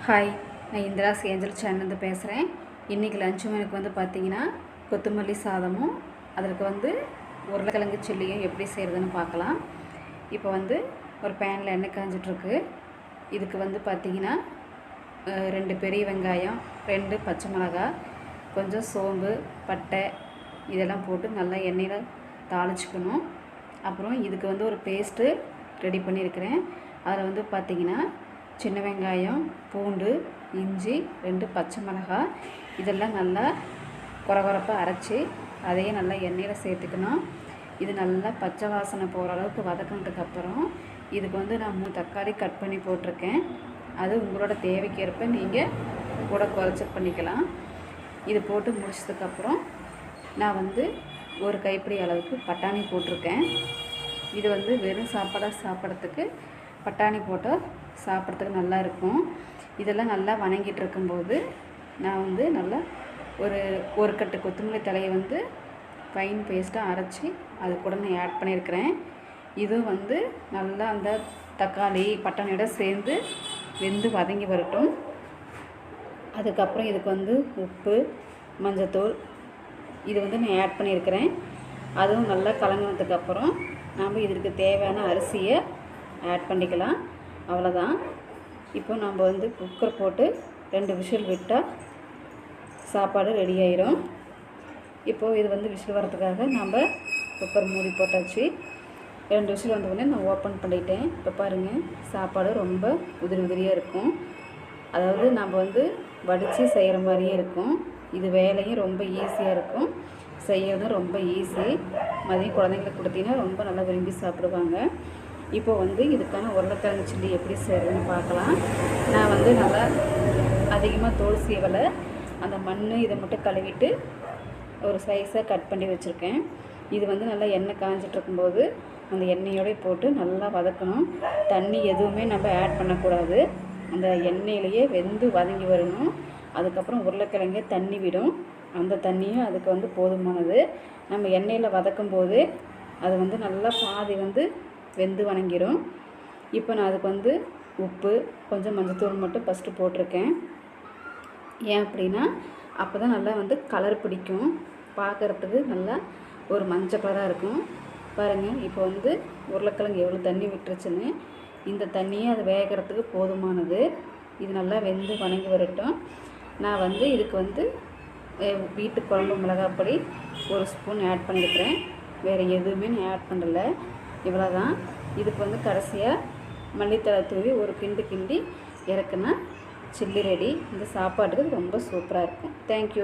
Hi, நான் Indira's angel சேனல்லேருந்து பேசுகிறேன். இன்றைக்கி லஞ்சு எனக்கு வந்து பார்த்திங்கன்னா கொத்தமல்லி சாதமும் அதற்கு வந்து உருளைக்கிழங்கு சில்லியும் எப்படி செய்கிறதுன்னு பார்க்கலாம். இப்போ வந்து ஒரு பேனில் எண்ணெய் காஞ்சிட்ருக்கு. இதுக்கு வந்து பார்த்திங்கன்னா 2 பெரிய வெங்காயம், 2 பச்சை மிளகாய், கொஞ்சம் சோம்பு, பட்டை இதெல்லாம் போட்டு நல்லா எண்ணெயில் தாளிச்சுக்கணும். அப்புறம் இதுக்கு வந்து ஒரு பேஸ்ட்டு ரெடி பண்ணியிருக்கிறேன். அதில் வந்து பார்த்திங்கன்னா சின்ன வெங்காயம், பூண்டு, இஞ்சி, 2 பச்சை மிளகாய் இதெல்லாம் நல்லா கொரகொரப்பாக அரைச்சி அதையே நல்லா எண்ணெயில் சேர்த்துக்கணும். இது நல்லா பச்சை வாசனை போகிற அளவுக்கு வதக்கினதுக்கப்புறம் இதுக்கு வந்து நான் 3 தக்காளி கட் பண்ணி போட்டிருக்கேன். அது உங்களோட தேவைக்கேற்ப நீங்கள் கூட குறைச்சி பண்ணிக்கலாம். இது போட்டு முடிச்சதுக்கப்புறம் நான் வந்து ஒரு கைப்பிடி அளவுக்கு பட்டாணி போட்டிருக்கேன். இது வந்து வெறும் சாப்பாடாக சாப்பிட்றதுக்கு பட்டாணி போட்டால் சாப்பிட்றதுக்கு நல்லா இருக்கும். இதெல்லாம் நல்லா வணங்கிட்டு இருக்கும்போது நான் வந்து நல்லா ஒரு கட்டு கொத்தமல்லி தலையை வந்து ஃபைன் பேஸ்ட்டாக அரைச்சி அது கூட நான் ஆட் பண்ணியிருக்கிறேன். இதுவும் வந்து நல்லா அந்த தக்காளி பட்டாணியோட சேர்ந்து வெந்து வதங்கி வரட்டும். அதுக்கப்புறம் இதுக்கு வந்து உப்பு, மஞ்சத்தூள் இது வந்து நான் ஆட் பண்ணியிருக்கிறேன். அதுவும் நல்லா கலங்கினதுக்கப்புறம் நாம் இதற்கு தேவையான அரிசியை ஆட் பண்ணிக்கலாம். அவ்வளோதான். இப்போ நம்ம வந்து குக்கர் போட்டு 2 விசில் விட்டால் சாப்பாடு ரெடி ஆயிரும். இப்போது இது வந்து விசில் வரதுக்காக நம்ம குக்கர் மூடி போட்டாச்சு. 2 விசில் வந்தவுடனே நான் ஓப்பன் பண்ணிட்டேன். இப்போ பாருங்கள், சாப்பாடு ரொம்ப உதிரி உதிரியாக இருக்கும். அதாவது நம்ம வந்து வடித்து செய்கிற மாதிரியே இருக்கும். இது வேலையும் ரொம்ப ஈஸியாக இருக்கும், செய்யறதும் ரொம்ப ஈஸி. மதியம் குழந்தைங்களுக்கு கொடுத்தீங்கன்னா ரொம்ப நல்லா விரும்பி சாப்பிடுவாங்க. இப்போ வந்து இதுக்கான உருளைக்கிழங்கு சில்லி எப்படி செய்கிறதுன்னு பார்க்கலாம். நான் வந்து நல்லா அதிகமாக தோல் சீவலை, அந்த மண் இதை மட்டும் கழுவிட்டு ஒரு சைஸாக கட் பண்ணி வச்சுருக்கேன். இது வந்து நல்லா எண்ணெய் காஞ்சிட்ருக்கும்போது அந்த எண்ணெயோடு போட்டு நல்லா வதக்கணும். தண்ணி எதுவுமே நம்ம ஆட் பண்ணக்கூடாது. அந்த எண்ணெயிலேயே வெந்து வதங்கி வரணும். அதுக்கப்புறம் உருளைக்கிழங்கே தண்ணி விடும். அந்த தண்ணியும் அதுக்கு வந்து போதுமானது. நம்ம எண்ணெயில் வதக்கும் போது அது வந்து நல்லா பாதி வந்து வெந்து வணங்கிடும். இப்போ நான் அதுக்கு வந்து உப்பு, கொஞ்சம் மஞ்சத்தூள் மட்டும் ஃபஸ்ட்டு போட்டிருக்கேன். ஏன் அப்படின்னா அப்போ தான் நல்லா வந்து கலர் பிடிக்கும், பார்க்குறதுக்கு நல்லா ஒரு மஞ்சள் கலராக இருக்கும். பாருங்கள், இப்போ வந்து உருளைக்கிழங்கு எவ்வளோ தண்ணி விட்டுருச்சுன்னு. இந்த தண்ணியே அது வேகிறதுக்கு போதுமானது. இது நல்லா வெந்து வணங்கி வரட்டும். நான் வந்து இதுக்கு வந்து வீட்டு குழம்பு மிளகாப்பொடி 1 ஸ்பூன் ஆட் பண்ணியிருக்கிறேன். வேறு எதுவுமே நான் ஆட் பண்ணலை. இவ்வளோ தான். இதுக்கு வந்து கடைசியாக மல்லித்தழை தூவி ஒரு கிண்டி இறக்குனா சில்லி ரெடி. இந்த சாப்பாட்டுக்கு ரொம்ப சூப்பராக இருக்கும். தேங்க்யூ.